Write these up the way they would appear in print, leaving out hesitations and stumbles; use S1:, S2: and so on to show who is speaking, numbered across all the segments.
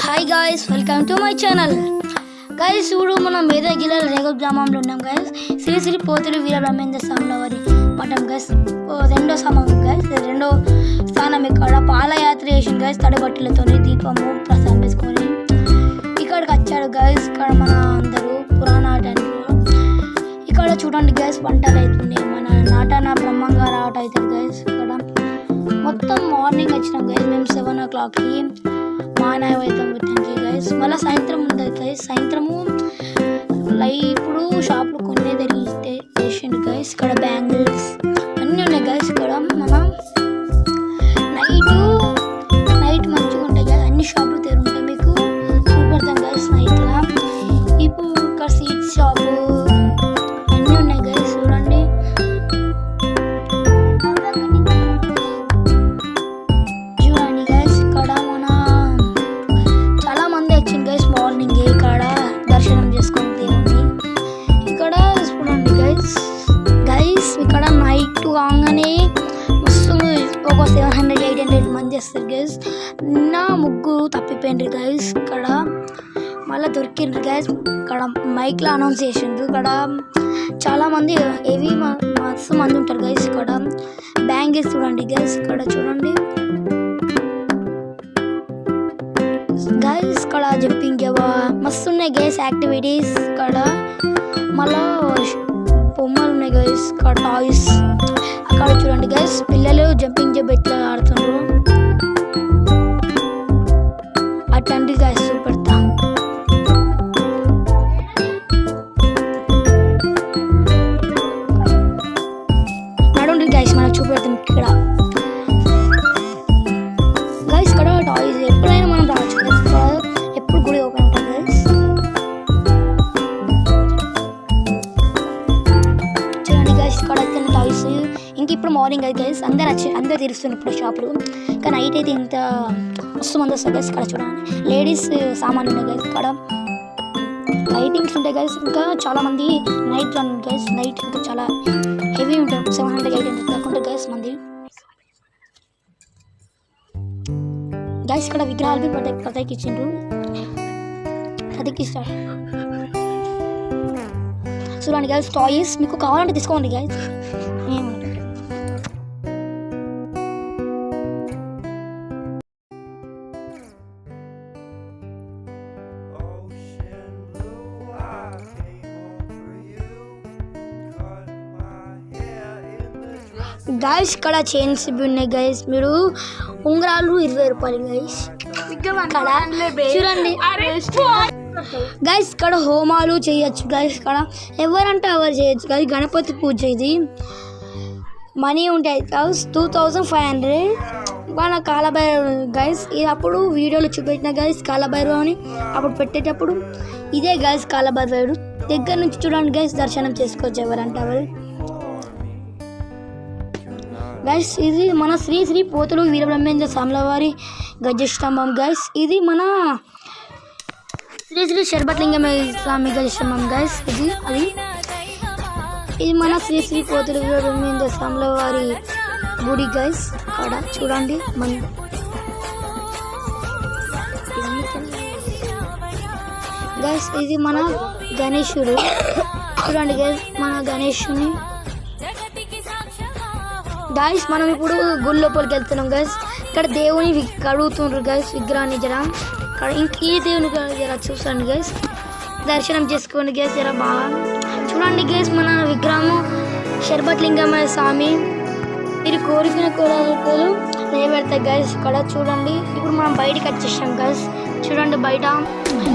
S1: Hi guys, welcome to my channel. Guys, ఇప్పుడు మనం మెదక్ జిల్లాలో రేగూర్ గ్రామంలో ఉన్నాం గాయ్స్. శ్రీ శ్రీ పోతులు వీర బ్రహ్మేంద్ర స్వాముల వారి మఠం గాయ్స్. రెండో సమయం గాయ్స్, రెండో స్థానం ఇక్కడ పాలయాత్ర చేసింది గాయ్స్. తడిబట్టలతో దీపము ప్రసాదం వేసుకొని ఇక్కడికి వచ్చాడు గాయ్స్. ఇక్కడ మన అందరూ పురాణాటానికి ఇక్కడ చూడండి గాయ్స్, వంటలు అవుతున్నాయి. మన నాటాన బ్రహ్మంగారు ఆట అవుతుంది గాయ్స్. ఇక్కడ మొత్తం మార్నింగ్ వచ్చినాం గైస్. మేము 7 o'clockకి మానవైతం థ్యాంక్ యూ గైస్. మళ్ళీ సాయంత్రం ఉంది గైస్. సాయంత్రము ఇప్పుడు షాప్లో కొన్ని తిరిగితే చేసిండు గైస్. ఇక్కడ బ్యాంగిల్స్ అన్నీ ఉన్నాయి గైస్. ఇక్కడ మన నైట్ మంచిగా ఉంటాయి గైస్. అన్ని షాపులు తెరుంటాయి, మీకు చూపెడతాం గైస్ నైట్లా. ఇప్పుడు ఇక్కడ సీట్స్ షాపు అన్నీ ఉన్నాయి గైస్. చూడండి దర్శనం చేసుకొని దేవుని. ఇక్కడ చూడండి గైస్ ఇక్కడ నైట్ కాగానే మస్తు ఒక 700-800 మంది వస్తారు గైస్. నిన్న ముగ్గురు తప్పిపోయిండ్రు గైస్. ఇక్కడ మళ్ళీ దొరికిండ్రు గైస్. ఇక్కడ మైక్లో అనౌన్స్ చేసిండ్రు. ఇక్కడ చాలామంది మస్తు మంది ఉంటారు గైస్. ఇక్కడ బ్యాంగిల్స్ చూడండి గైస్. ఇక్కడ చూడండి గైస్. ఇక్కడ జంపింగ్ మస్తు ఉన్నాయి గైస్ యాక్టివిటీస్. ఇక్కడ మళ్ళా బొమ్మలు ఉన్నాయి గైస్. ఇక్కడ టాయ్స్ అక్కడ చూడండి గైస్. పిల్లలు జంపింగ్ ఎట్లా ఆడుతున్నారు అట్లాంటి గైస్ చూపెడతా. నడుండి గైస్, మనం చూపెడతాం ఇక్కడ గైస్. ఇక్కడ టాయ్స్ ఎప్పుడైనా మనం రావచ్చు గైస్. ఎప్పుడు గుడి ఓపెన్ ఉంటుంది గైస్. చూడండి గైస్, ఇక్కడ అయితే టాయ్స్. ఇంక ఇప్పుడు మార్నింగ్ అయితే గైస్ అందరు తెరుస్తున్నారు ఇప్పుడు షాపులు. ఇంకా నైట్ అయితే ఇంత మస్తు మంది వస్తారు గైస్. ఇక్కడ చూడండి లేడీస్ సామాన్లు ఉన్నాయి గైస్. ఇక్కడ లైటింగ్స్ ఉంటాయి గైస్. ఇంకా చాలా మంది నైట్ రన్ గైస్. నైట్ ఇంకా చాలా హెవీ ఉంటారు. 700-800 దాకా ఉంటారు గైస్ మంది గైస్. ఇక్కడ విగ్రహాలు ప్రత్యేకించిండ్రు. ప్రత్యేకిస్తారు చూడండి గైస్. టాయ్స్ మీకు కావాలంటే తీసుకోండి గైస్. గైస్ ఇక్కడ చైన్స్ ఉన్నాయి గైస్. మీరు ఉంగరాలు 20 రూపాయలు గైస్. చూడండి గైస్. ఇక్కడ హోమాలు చేయొచ్చు గైస్. ఇక్కడ ఎవరంటే ఎవరు చేయొచ్చు గైస్. గణపతి పూజ ఇది మనీ ఉంటాయి గైస్. 2500 మన కాలభైరవ గైస్. ఇది అప్పుడు వీడియోలో చూపెట్టిన గైస్ కాలభైరవ అని అప్పుడు పెట్టేటప్పుడు ఇదే గైస్ కాలభైరవుడు. దగ్గర నుంచి చూడండి గైస్. దర్శనం చేసుకోవచ్చు ఎవరంటే ఎవరు గైస్. ఇది మన శ్రీ శ్రీ పోతులు వీరబ్రహ్మేంద్ర స్వాముల వారి గజస్తంభం గైస్. ఇది మన శ్రీ శ్రీ శర్బట్లింగం స్వామి గజస్తంభం గైస్. ఇది మన శ్రీ శ్రీ పోతులు వీరబ్రహ్మేంద్ర స్వాముల వారి గుడి గైస్. అక్కడ చూడండి గైస్. ఇది మన గణేశుడు చూడండి గైస్. మన గణేశుని గైస్. మనం ఇప్పుడు గుడి లోపలికి వెళ్తున్నాం గైస్. ఇక్కడ దేవుని కడుగుతుండ్రు గైస్ విగ్రహాన్ని జర. ఇక్కడ ఈ దేవుని జర చూసండి గైస్. దర్శనం చేసుకోండి గైస్ జర బాగా చూడండి గైస్. మన విగ్రహము శర్బట్లింగమయ్య స్వామి. మీరు కోరికల కోరికలు నెరవేరుతాయి గైస్. ఇక్కడ చూడండి. ఇప్పుడు మనం బయటికి వచ్చేసాం గైస్. చూడండి బయట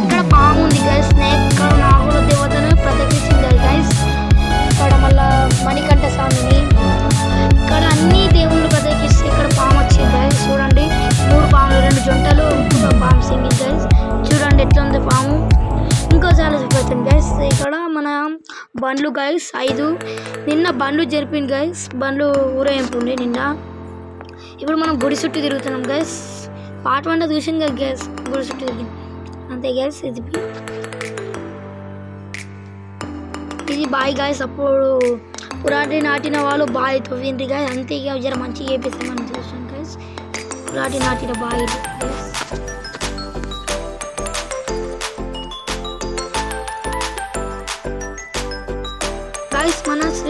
S1: ఇక్కడ పాము ఉంది గైస్. స్నేక్. ఇక్కడ నాగుల దేవతను ప్రత్యేకించింది గైస్. ఇక్కడ మళ్ళా మణికంఠ స్వామిని. ఇక్కడ అన్ని దేవుళ్ళు ప్రత్యేకిస్తే ఇక్కడ పాము వచ్చింది గైస్. చూడండి 3 పాములు, 2 జంటలు, ఇంకొక పాము సింగిల్ గైస్. చూడండి ఎట్లా ఉంది పాము. ఇంకోసారి చూపెడుతుంది గైస్. ఇక్కడ మన బండ్లు గైస్ 5. నిన్న బండ్లు జరిపింది గైస్. బండ్లు ఊరేగింపు ఉండే నిన్న. ఇప్పుడు మనం గుడి చుట్టూ తిరుగుతున్నాం గైస్. పాట వంట చూసింది కదా గైస్. గుడి చుట్టూ తిరిగింది అంతే గైస్. ఇది బాయ్ గైస్. అప్పుడు పురాటి నాటిన వాళ్ళు బాయ్ తవ్వింది గైస్. అంతే ఇక జర మంచిగా చేపిస్తామని చూసాం గైస్. పురాటి నాటిన బాయ్.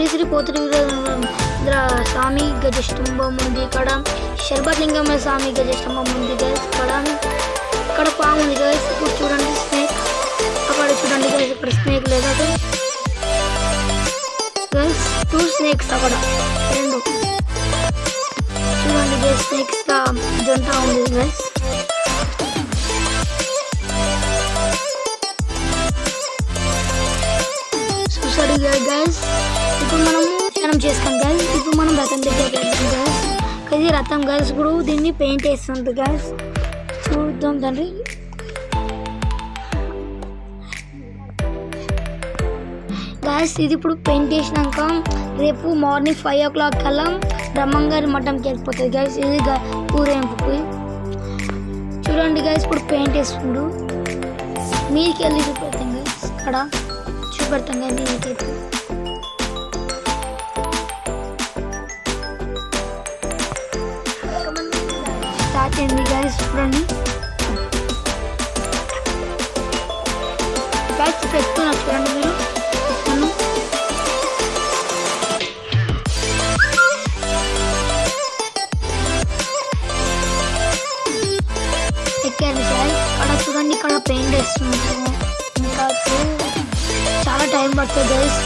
S1: శ్రీ శ్రీ పోతురి వీరేంద్ర స్వామి గజస్తంభం ఉంది. ఇక్కడ శర్బలింగమ్మ స్వామి గజస్తంభం ఉంది గైస్. ఇక్కడ పాము ఉంది గైస్. ఇప్పుడు చూడండి స్నేక్, అక్కడ చూడండి గైస్, ఇక్కడ స్నేక్ లేదా గైస్, 2 స్నేక్స్ అక్కడ 2 చూడండి గైస్, స్నేక్స్ జంట ఉంది గైస్. చూసాడు గైస్. ఇప్పుడు మనం చేస్తాం గైస్. ఇప్పుడు మనం రథం దగ్గరికి వెళ్తాం గైస్. ఇది రథం గైస్. ఇప్పుడు దీన్ని పెయింట్ వేస్తుంది గైస్. చూద్దాం తండ్రి. గైస్ ఇది ఇప్పుడు పెయింట్ వేసినాక రేపు మార్నింగ్ 5 o'clock కల్లా బ్రహ్మంగారి మఠంకి వెళ్ళిపోతుంది గైస్. ఇది ఊరేంపుకి చూడండి గైస్. ఇప్పుడు పెయింట్ వేస్తుండు. మీరికి వెళ్ళి చూపెడతాం గైస్. ఇక్కడ చూపెడతాం గైస్. మీకైతే స్టార్ట్ అయింది గైస్. చూడండి గైస్, పెట్టుకున్నా చూడండి మీరు. ఎక్కారు సార్. ఇక్కడ చూడండి, ఇక్కడ పెయింట్ వేస్తున్నాము. ఇంకా చాలా టైం పడుతుంది గైస్.